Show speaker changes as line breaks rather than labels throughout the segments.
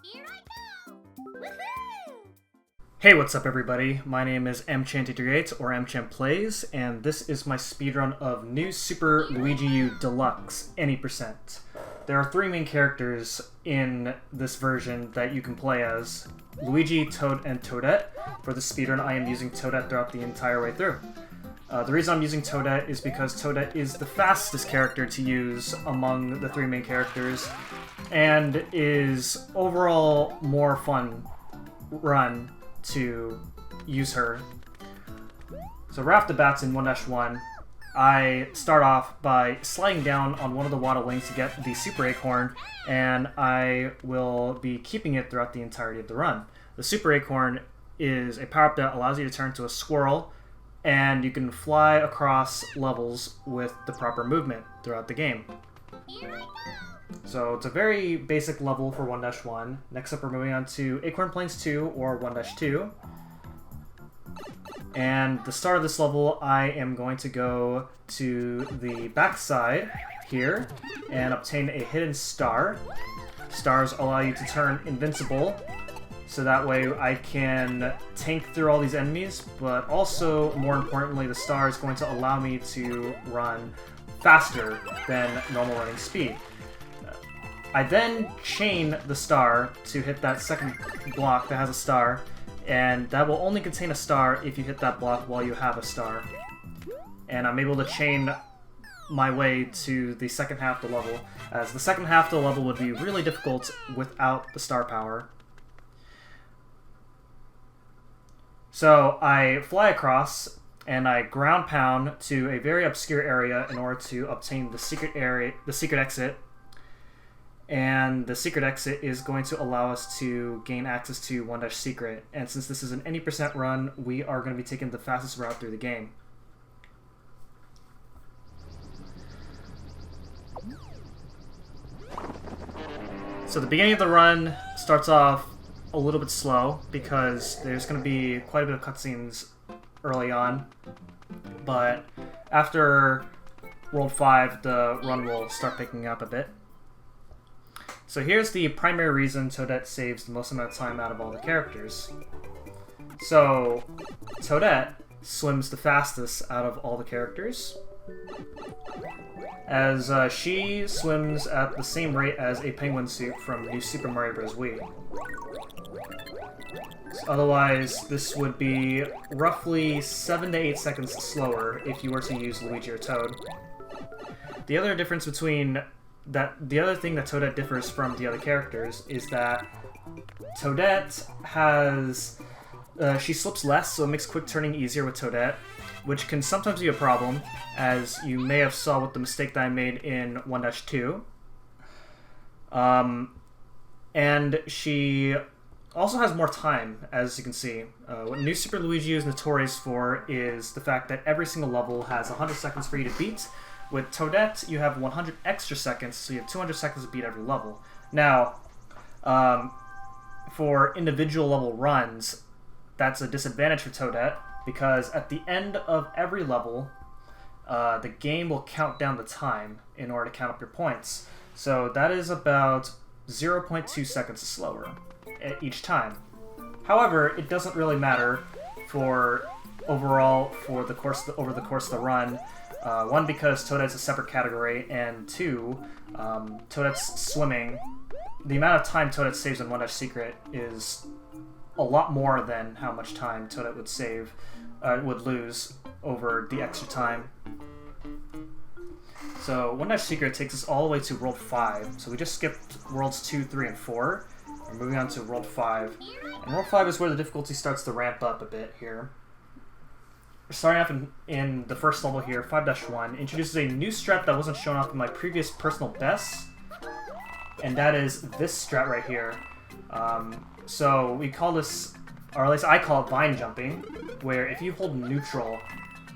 Here I go! Woohoo!
Hey, what's up everybody? My name is mchan838 or mchanplays, and this is my speedrun of New Super Luigi U Deluxe, any percent. There are three main characters in this version that you can play as: Luigi, Toad, and Toadette. For the speedrun, I am using Toadette throughout the entire way through. The reason I'm using Toadette is because Toadette is the fastest character to use among the three main characters, and is overall more fun run to use her. So right off the bats in 1-1, I start off by sliding down on one of the waddle wings to get the Super Acorn, and I will be keeping it throughout the entirety of the run. The Super Acorn is a power-up that allows you to turn to a squirrel, and you can fly across levels with the proper movement throughout the game.
Here I go!
So it's a very basic level for 1-1. Next up we're moving on to Acorn Plains 2 or 1-2. And the start of this level, I am going to go to the backside here and obtain a hidden star. Stars allow you to turn invincible, so that way I can tank through all these enemies, but also, more importantly, the star is going to allow me to run faster than normal running speed. I then chain the star to hit that second block that has a star, and that will only contain a star if you hit that block while you have a star. And I'm able to chain my way to the second half of the level, as the second half of the level would be really difficult without the star power. So I fly across, and I ground pound to a very obscure area in order to obtain the secret exit. And the secret exit is going to allow us to gain access to 1-secret. And since this is an any percent run, we are going to be taking the fastest route through the game. So the beginning of the run starts off a little bit slow because there's going to be quite a bit of cutscenes early on. But after World 5, the run will start picking up a bit. So here's the primary reason Toadette saves the most amount of time out of all the characters. So Toadette swims the fastest out of all the characters, as she swims at the same rate as a penguin suit from New Super Mario Bros. Wii. Otherwise, this would be roughly 7 to 8 seconds slower if you were to use Luigi or Toad. The other difference between the other thing that Toadette differs from the other characters is that Toadette has she slips less, so it makes quick turning easier with Toadette, which can sometimes be a problem, as you may have saw with the mistake that I made in 1-2. And she also has more time, as you can see. What New Super Luigi is notorious for is the fact that every single level has 100 seconds for you to beat. With Toadette, you have 100 extra seconds, so you have 200 seconds to beat every level. Now, for individual level runs, that's a disadvantage for Toadette, because at the end of every level, the game will count down the time in order to count up your points. So that is about 0.2 seconds slower each time. However, it doesn't really matter for overall over the course of the run. One, because Toadette's a separate category, and two, Toadette's swimming. The amount of time Toadette saves in 1-secret is a lot more than how much time Toadette would lose over the extra time. So 1-secret takes us all the way to World 5. So we just skipped Worlds 2, 3, and 4. We're moving on to World 5. And World 5 is where the difficulty starts to ramp up a bit here. Starting off in the first level here, 5-1, introduces a new strat that wasn't shown off in my previous personal bests, and that is this strat right here. So we call this, or at least I call it vine jumping, where if you hold neutral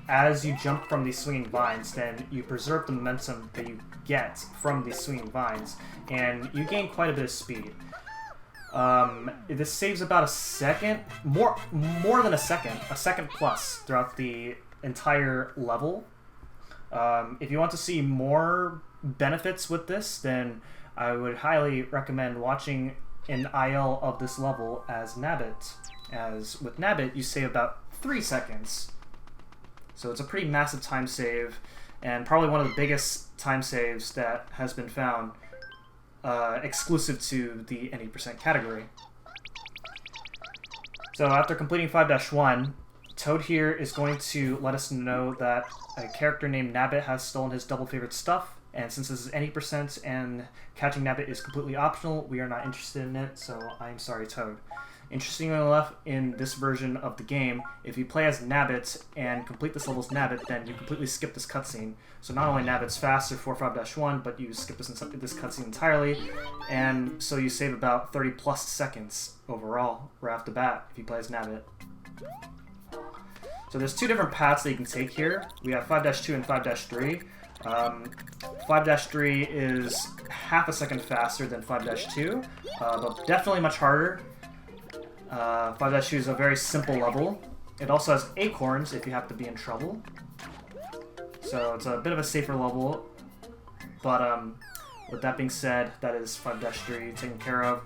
as you jump from these swinging vines, then you preserve the momentum that you get from these swinging vines, and you gain quite a bit of speed. This saves about a second, more than a second plus throughout the entire level. If you want to see more benefits with this, then I would highly recommend watching an IL of this level as Nabbit. As with Nabbit, you save about 3 seconds. So it's a pretty massive time save, and probably one of the biggest time saves that has been found, exclusive to the any percent category. So after completing 5-1, Toad here is going to let us know that a character named Nabbit has stolen his double favorite stuff, and since this is any percent and catching Nabbit is completely optional, we are not interested in it, so I'm sorry, Toad. Interestingly enough, in this version of the game, if you play as Nabbit and complete this level as Nabbit, then you completely skip this cutscene. So not only Nabbit's faster for 5-1, but you skip this cutscene entirely, and so you save about 30 plus seconds overall right off the bat if you play as Nabbit. So there's 2 different paths that you can take here. We have 5-2 and 5-3. 5-3 is half a second faster than 5-2, but definitely much harder. 5-2 is a very simple level. It also has acorns if you have to be in trouble. So it's a bit of a safer level. But with that being said, that is 5-3 taken care of.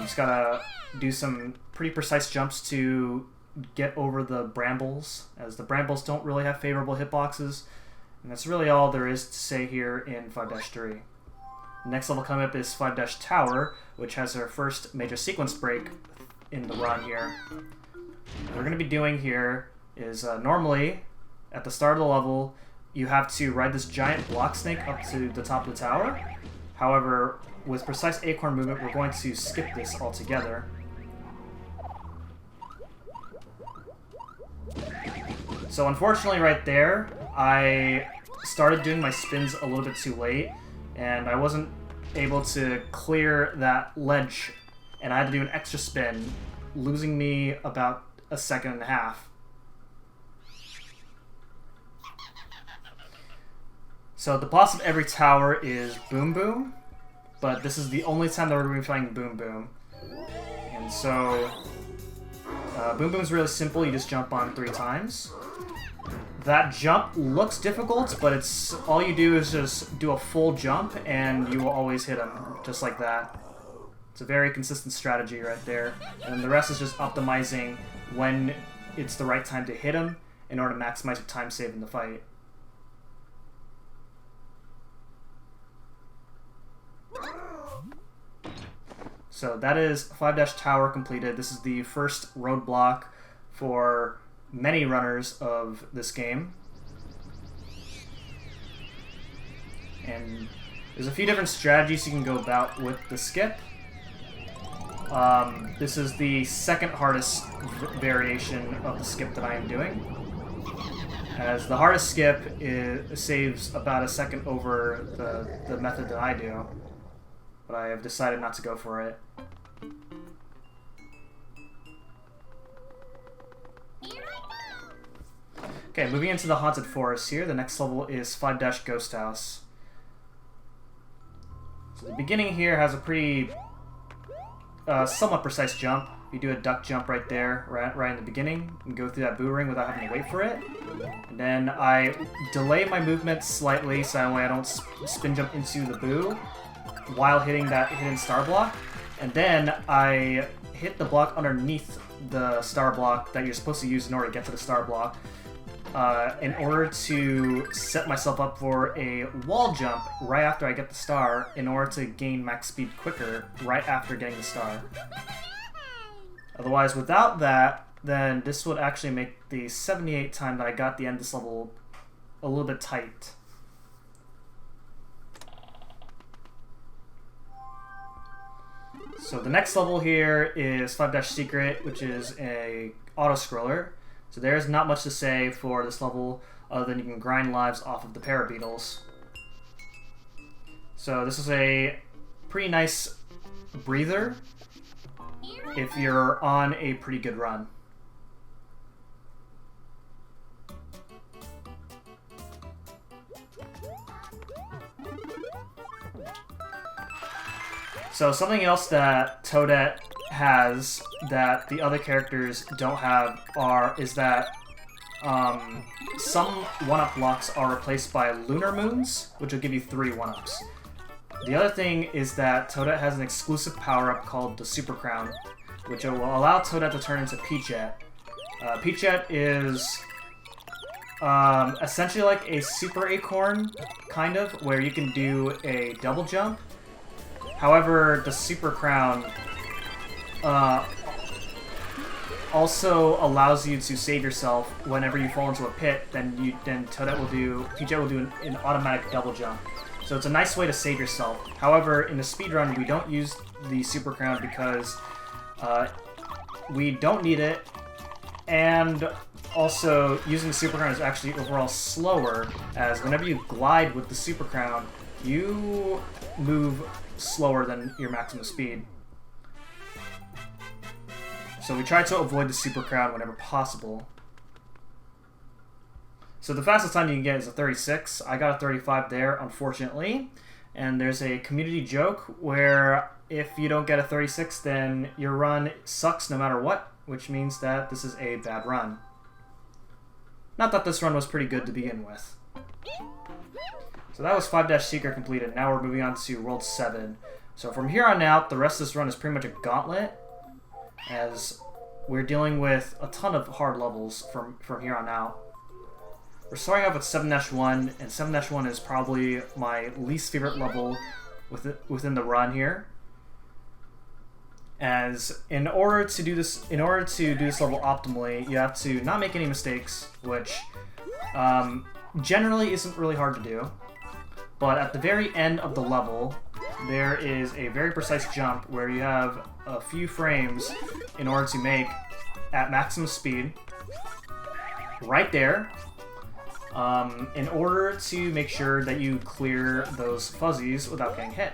Just gotta do some pretty precise jumps to get over the brambles, as the brambles don't really have favorable hitboxes. And that's really all there is to say here in 5-3. The next level coming up is 5-Tower, which has our first major sequence break in the run here. What we're going to be doing here is normally, at the start of the level, you have to ride this giant block snake up to the top of the tower. However, with precise acorn movement, we're going to skip this altogether. So unfortunately right there, I started doing my spins a little bit too late, and I wasn't able to clear that ledge, and I had to do an extra spin, losing me about a second and a half. So the boss of every tower is Boom Boom, but this is the only time that we're going to be fighting Boom Boom. And so Boom Boom is really simple, you just jump on 3 times. That jump looks difficult, but it's all you do is just do a full jump and you will always hit him, just like that. It's a very consistent strategy right there. And the rest is just optimizing when it's the right time to hit him in order to maximize your time save in the fight. So that is 5-Tower completed. This is the first roadblock for many runners of this game. And there's a few different strategies you can go about with the skip. This is the second hardest variation of the skip that I am doing, as the hardest skip saves about a second over the method that I do, but I have decided not to go for it. Okay, moving into the Haunted Forest here, the next level is 5-Ghost House. So the beginning here has a pretty somewhat precise jump. You do a duck jump right there, right in the beginning, and go through that boo ring without having to wait for it. And then I delay my movement slightly so that way I don't spin jump into the boo while hitting that hidden star block. And then I hit the block underneath the star block that you're supposed to use in order to get to the star block, in order to set myself up for a wall jump right after I get the star in order to gain max speed quicker right after getting the star. Otherwise, without that, then this would actually make the 78 time that I got the end of this level a little bit tight. So the next level here is 5-Secret, which is a auto-scroller. So there's not much to say for this level other than you can grind lives off of the parabeetles. So this is a pretty nice breather if you're on a pretty good run. So something else that Toadette has that the other characters don't have is that some 1-up blocks are replaced by lunar moons, which will give you 3 1-ups. The other thing is that Toadette has an exclusive power-up called the Super Crown, which will allow Toadette to turn into Peachette. Peachette is essentially like a Super Acorn, kind of, where you can do a double jump. However, the Super Crown also allows you to save yourself whenever you fall into a pit. Then Peachette will do an automatic double jump. So it's a nice way to save yourself. However, in the speedrun, we don't use the Super Crown because we don't need it, and also using the Super Crown is actually overall slower, as whenever you glide with the Super Crown, you move slower than your maximum speed. So we try to avoid the Super Crown whenever possible. So the fastest time you can get is a 36. I got a 35 there, unfortunately. And there's a community joke where if you don't get a 36, then your run sucks no matter what, which means that this is a bad run. Not that this run was pretty good to begin with. So that was 5 Secret completed. Now we're moving on to World 7. So from here on out, the rest of this run is pretty much a gauntlet, as we're dealing with a ton of hard levels from here on out. We're starting off with 7-1, and 7-1 is probably my least favorite level within the run here. As in order to do this level optimally, you have to not make any mistakes, which generally isn't really hard to do. But at the very end of the level, there is a very precise jump where you have a few frames in order to make at maximum speed. Right there. In order to make sure that you clear those fuzzies without getting hit.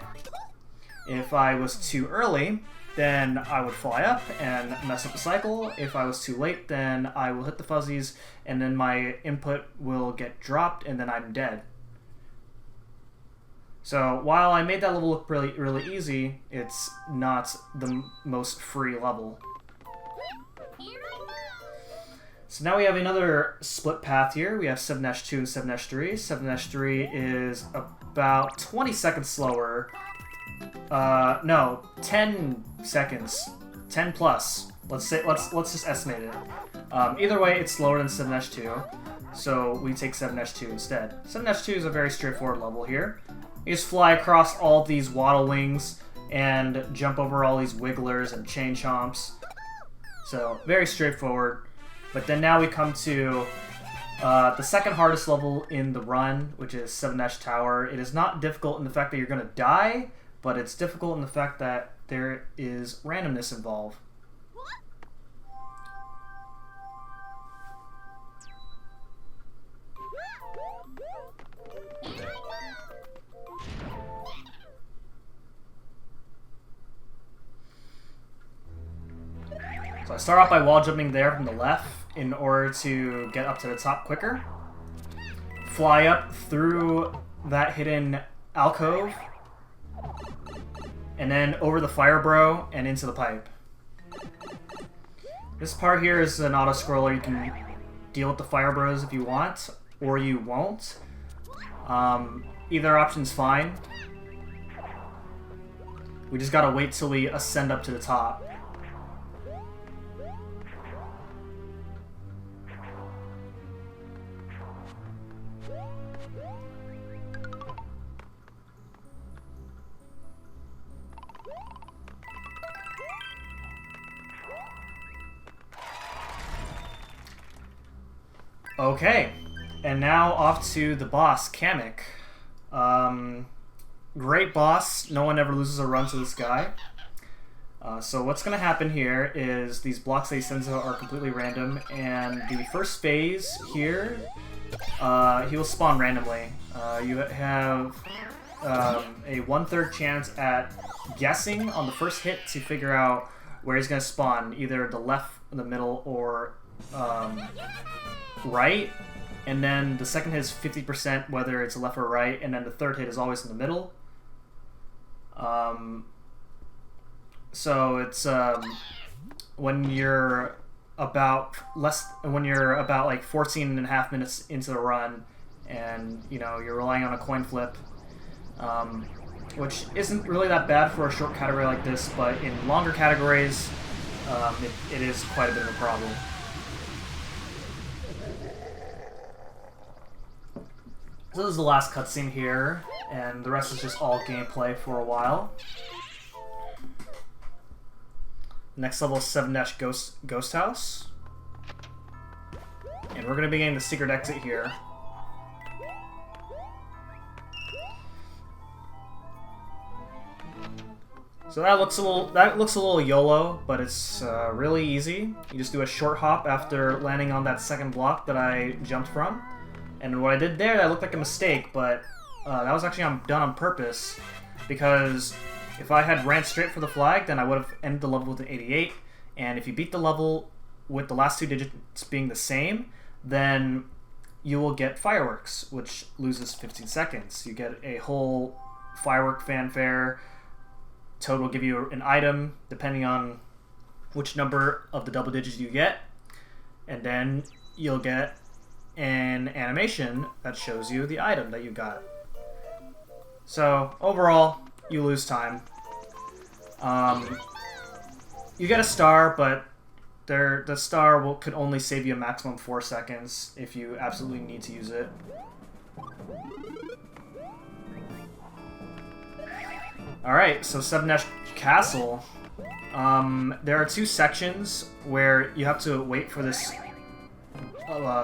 If I was too early, then I would fly up and mess up the cycle. If I was too late, then I will hit the fuzzies, and then my input will get dropped, and then I'm dead. So while I made that level look really easy, it's not the most free level. So now we have another split path here. We have 7-2 and 7-3. 7-3 is about 20 seconds slower. No, 10 seconds. 10 plus. Let's just estimate it. Either way, it's slower than 7-2. So we take 7-2 instead. 7-2 is a very straightforward level here. You just fly across all these waddle wings and jump over all these wigglers and chain chomps. So very straightforward. But then now we come to the second hardest level in the run, which is 7-Tower. It is not difficult in the fact that you're going to die, but it's difficult in the fact that there is randomness involved. So I start off by wall jumping there from the left in order to get up to the top quicker. Fly up through that hidden alcove, and then over the fire bro and into the pipe. This part here is an auto-scroller. You can deal with the fire bros if you want, or you won't. Either option's fine. We just gotta wait till we ascend up to the top. Okay, and now off to the boss, Kamek. Great boss. No one ever loses a run to this guy. So what's going to happen here is these blocks that he sends out are completely random, and the first phase here, he will spawn randomly. You have a 1/3 chance at guessing on the first hit to figure out where he's going to spawn, either the left, the middle, or right. And then the second hit is 50% whether it's left or right, and then the third hit is always in the middle. So it's when you're about like 14.5 minutes into the run, and you know you're relying on a coin flip. which isn't really that bad for a short category like this, but in longer categories, it is quite a bit of a problem. So this is the last cutscene here, and the rest is just all gameplay for a while. Next level is 7-Ghost House. And we're going to be getting the secret exit here. So that looks a little YOLO, but it's really easy. You just do a short hop after landing on that second block that I jumped from. And what I did there, that looked like a mistake, but that was actually done on purpose, because if I had ran straight for the flag, then I would have ended the level with an 88, and if you beat the level with the last 2 digits being the same, then you will get fireworks, which loses 15 seconds. You get a whole firework fanfare. Toad will give you an item depending on which number of the double digits you get, and then you'll get an animation that shows you the item that you got. So overall, you lose time. You get a star, but the star could only save you a maximum 4 seconds if you absolutely need to use it. Alright, so 7-Dash Castle. There are 2 sections where you have to wait for this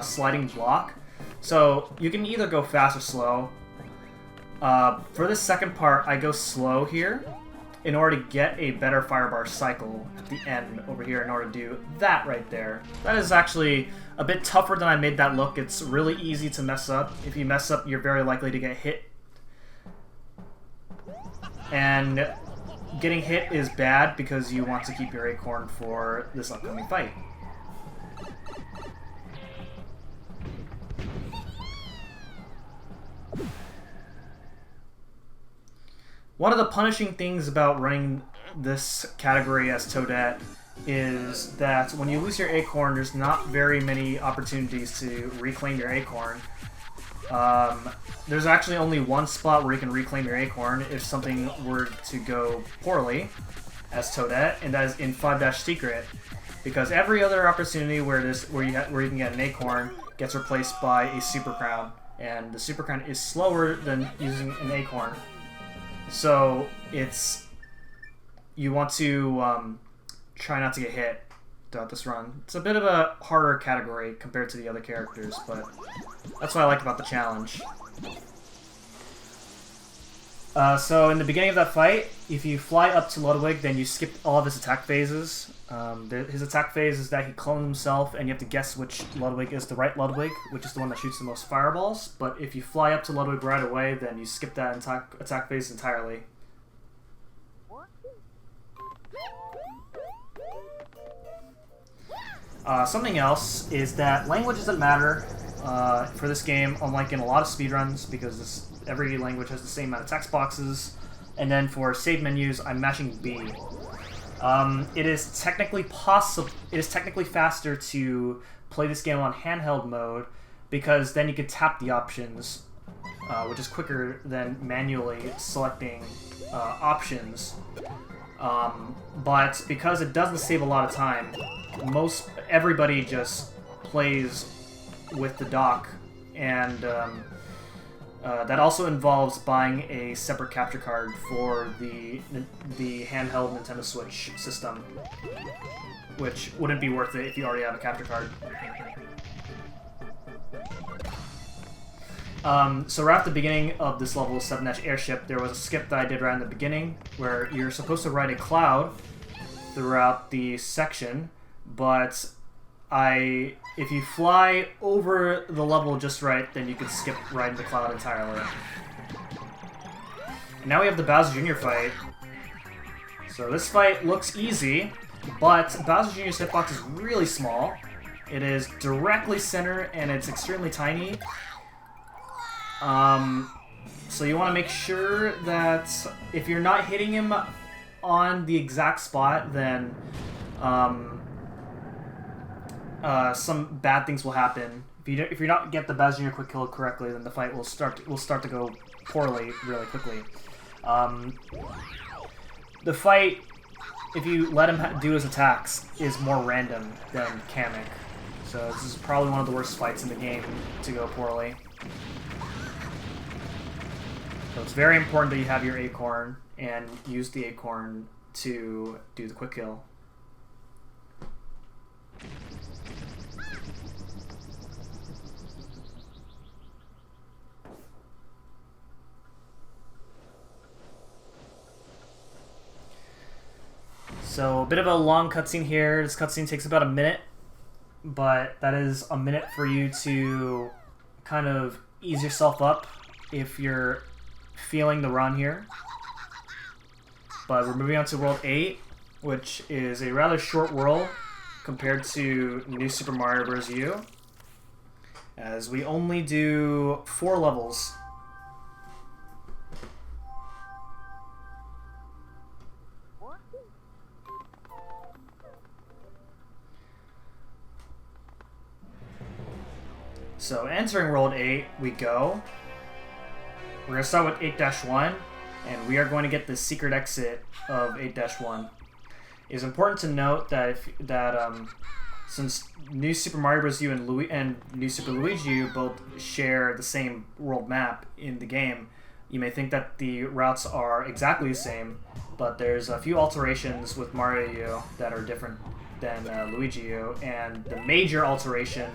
sliding block. So you can either go fast or slow. For this second part, I go slow here in order to get a better firebar cycle at the end over here in order to do that right there. That is actually a bit tougher than I made that look. It's really easy to mess up. If you mess up, you're very likely to get hit. And getting hit is bad because you want to keep your acorn for this upcoming fight. One of the punishing things about running this category as Toadette is that when you lose your acorn, there's not very many opportunities to reclaim your acorn. There's actually only one spot where you can reclaim your acorn if something were to go poorly as Toadette, and that is in 5-Secret, because every other opportunity where you can get an acorn gets replaced by a super crown, and the super crown is slower than using an acorn. So you want to try not to get hit throughout this run. It's a bit of a harder category compared to the other characters, but that's what I like about the challenge. So in the beginning of that fight, if you fly up to Ludwig, then you skip all of his attack phases. His attack phase is that he clones himself, and you have to guess which Ludwig is the right Ludwig, which is the one that shoots the most fireballs. But if you fly up to Ludwig right away, then you skip that attack phase entirely. Something else is that language doesn't matter for this game, unlike in a lot of speedruns, because every language has the same amount of text boxes. And then for save menus, I'm mashing B. It is technically faster to play this game on handheld mode, because then you can tap the options, which is quicker than manually selecting options. But because it doesn't save a lot of time, everybody just plays with the dock, and that also involves buying a separate capture card for the handheld Nintendo Switch system, which wouldn't be worth it if you already have a capture card. So right at the beginning of this level 7-Dash Airship, there was a skip that I did right in the beginning, where you're supposed to ride a cloud throughout the section, but if you fly over the level just right, then you can skip riding the cloud entirely. And now we have the Bowser Jr. fight. So this fight looks easy, but Bowser Jr.'s hitbox is really small. It is directly center, and it's extremely tiny. So you want to make sure that if you're not hitting him on the exact spot, then some bad things will happen. If you don't get the Bowser Jr. quick kill correctly, then the fight will start to go poorly really quickly. The fight, if you let him do his attacks, is more random than Kamek. So this is probably one of the worst fights in the game to go poorly. So it's very important that you have your acorn and use the acorn to do the quick kill. So a bit of a long cutscene here. This cutscene takes about a minute, but that is a minute for you to kind of ease yourself up if you're feeling the run here. But we're moving on to World 8, which is a rather short world compared to New Super Mario Bros. U, as we only do 4 levels. So entering World 8, we go. We're going to start with 8-1, and we are going to get the secret exit of 8-1. It's important to note that since New Super Mario Bros. U and New Super Luigi U both share the same world map in the game, you may think that the routes are exactly the same, but there's a few alterations with Mario U that are different than Luigi U, and the major alteration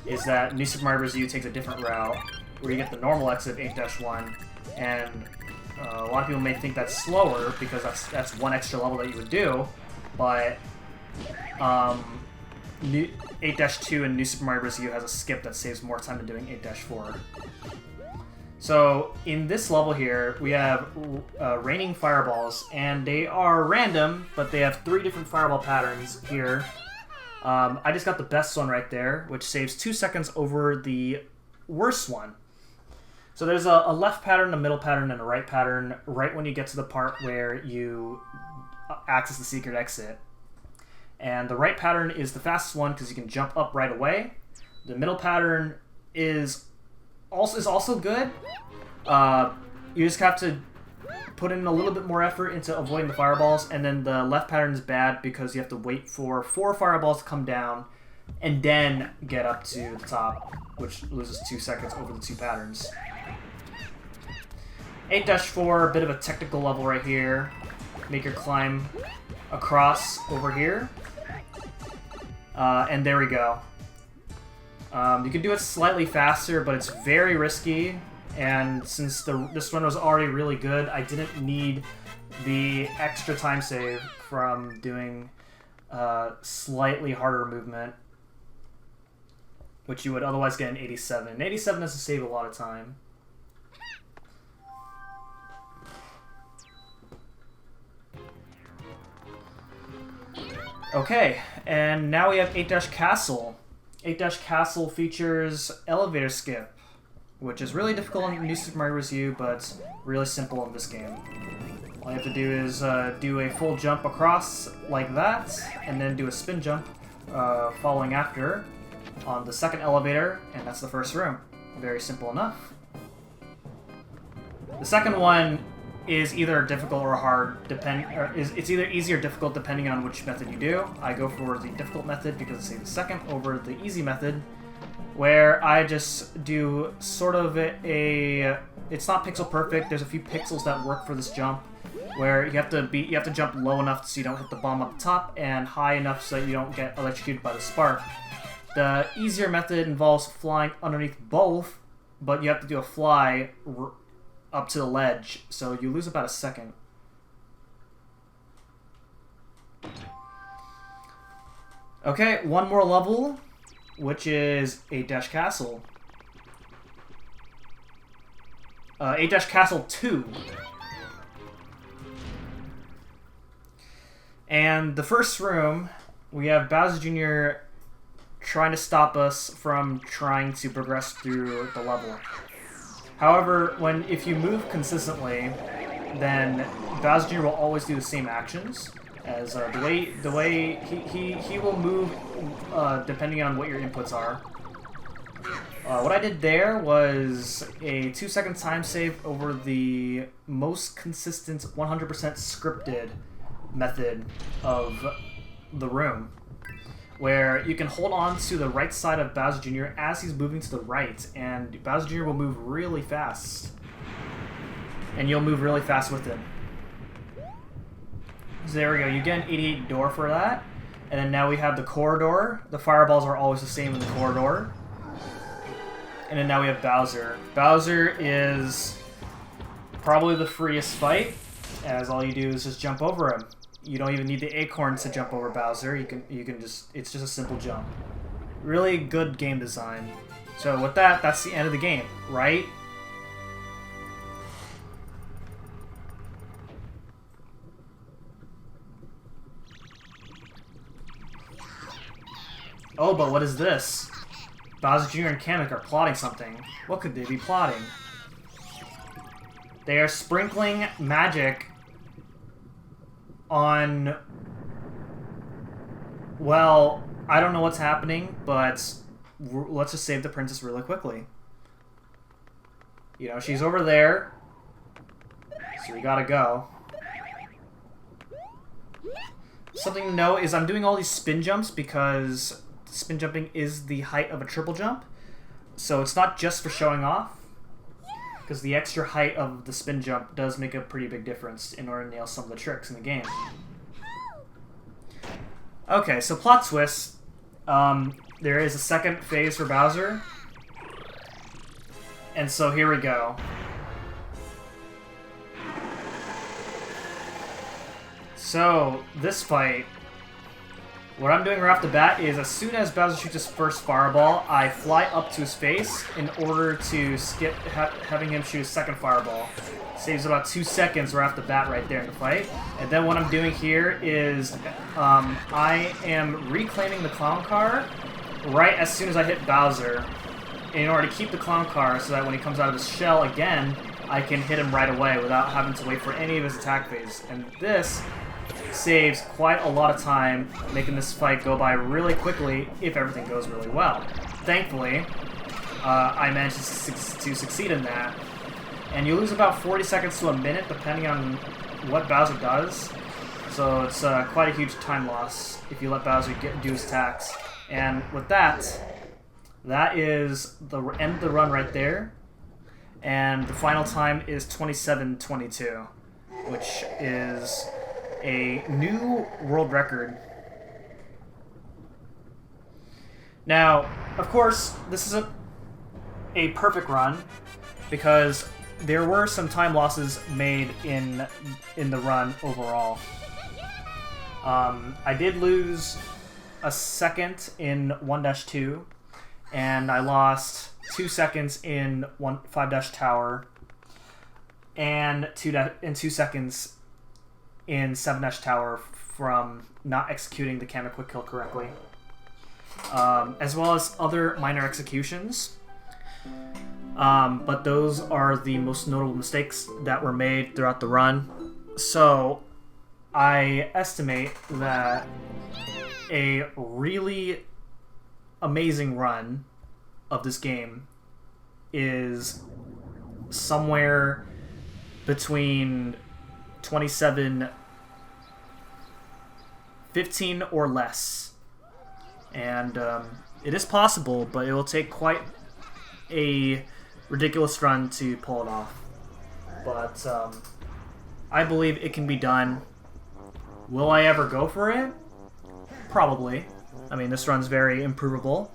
is that New Super Mario Bros. U takes a different route, where you get the normal exit of 8-1, and a lot of people may think that's slower because that's one extra level that you would do, but 8-2 and New Super Mario Bros. U has a skip that saves more time than doing 8-4. So in this level here, we have raining fireballs, and they are random, but they have 3 different fireball patterns here. I just got the best one right there, which saves 2 seconds over the worst one. So there's a left pattern, a middle pattern, and a right pattern right when you get to the part where you access the secret exit. And the right pattern is the fastest one because you can jump up right away. The middle pattern is also good. You just have to put in a little bit more effort into avoiding the fireballs, and then the left pattern is bad because you have to wait for 4 fireballs to come down and then get up to the top, which loses 2 seconds over the 2 patterns. 8-4, a bit of a technical level right here. Make your climb across over here. And there we go. You can do it slightly faster, but it's very risky. And since this one was already really good, I didn't need the extra time save from doing slightly harder movement, which you would otherwise get in 87. 87 has to save a lot of time. Okay, and now we have 8-Castle. 8-Castle features elevator skip, which is really difficult in New Super Mario Bros. U, but really simple in this game. All you have to do is do a full jump across like that, and then do a spin jump following after on the second elevator, and that's the first room. Very simple enough. The second one is either difficult or hard, it's either easy or difficult depending on which method you do. I go for the difficult method because it's the second over the easy method, where I just do sort of it's not pixel perfect. There's a few pixels that work for this jump, where you have to jump low enough so you don't hit the bomb up the top, and high enough so that you don't get electrocuted by the spark. The easier method involves flying underneath both, but you have to do a fly up to the ledge, so you lose about a second. Okay, one more level, which is 8-Castle. 8-Castle 2. And the first room, we have Bowser Jr. trying to stop us from trying to progress through the level. However, if you move consistently, then Bowser Jr. will always do the same actions. As the way he will move depending on what your inputs are. What I did there was a 2-second time save over the most consistent 100% scripted method of the room, where you can hold on to the right side of Bowser Jr. as he's moving to the right, and Bowser Jr. will move really fast. And you'll move really fast with him. So there we go, you get an 88 door for that. And then now we have the corridor. The fireballs are always the same in the corridor. And then now we have Bowser. Bowser is probably the freest fight, as all you do is just jump over him. You don't even need the acorns to jump over Bowser. You can just, it's just a simple jump. Really good game design. So with that, that's the end of the game, right? Oh, but what is this? Bowser Jr. and Kamek are plotting something. What could they be plotting? They are sprinkling magic on... Well, I don't know what's happening, but let's just save the princess really quickly. You know, she's over there, so we gotta go. Something to know is I'm doing all these spin jumps because spin jumping is the height of a triple jump. So it's not just for showing off, because the extra height of the spin jump does make a pretty big difference in order to nail some of the tricks in the game. Okay, so plot twist. There is a second phase for Bowser. And so here we go. So, this fight, what I'm doing right off the bat is as soon as Bowser shoots his first fireball, I fly up to his face in order to skip having him shoot his second fireball. Saves about 2 seconds right off the bat right there in the fight. And then what I'm doing here is I am reclaiming the clown car right as soon as I hit Bowser in order to keep the clown car so that when he comes out of his shell again, I can hit him right away without having to wait for any of his attack phase. And this saves quite a lot of time, making this fight go by really quickly if everything goes really well. Thankfully, I managed to succeed in that. And you lose about 40 seconds to a minute depending on what Bowser does. So it's quite a huge time loss if you let Bowser do his attacks. And with that, that is the end of the run right there. And the final time is 27:22, which is a new world record. Now, of course, this isn't a perfect run because there were some time losses made in the run overall. I did lose a second in 1-2, and I lost 2 seconds in 5-tower, and 2 seconds in 7-tower from not executing the Kamek quick kill correctly, as well as other minor executions. But those are the most notable mistakes that were made throughout the run. So I estimate that a really amazing run of this game is somewhere between 27:15 or less. And it is possible, but it will take quite a ridiculous run to pull it off. But I believe it can be done. Will I ever go for it? Probably. I mean, this run's very improvable.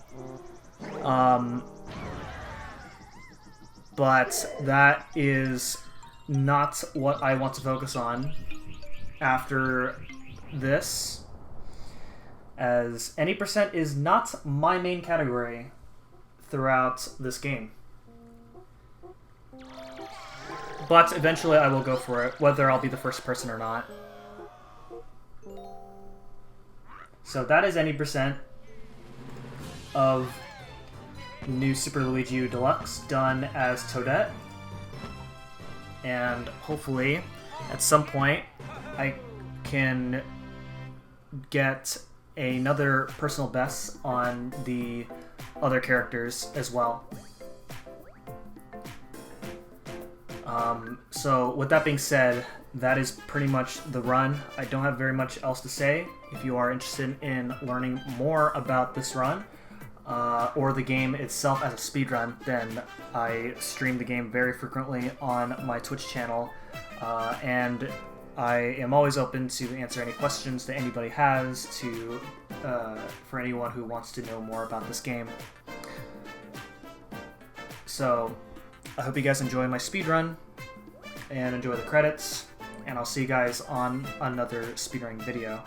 But that is not what I want to focus on after this, as any percent is not my main category throughout this game. But eventually I will go for it, whether I'll be the first person or not. So that is any percent of New Super Luigi U Deluxe done as Toadette. And hopefully, at some point, I can get another personal best on the other characters as well. So with that being said, that is pretty much the run. I don't have very much else to say. If you are interested in learning more about this run, or the game itself as a speedrun, then I stream the game very frequently on my Twitch channel, and I am always open to answer any questions that anybody has for anyone who wants to know more about this game. So I hope you guys enjoy my speedrun and enjoy the credits, and I'll see you guys on another speedrunning video.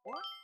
What?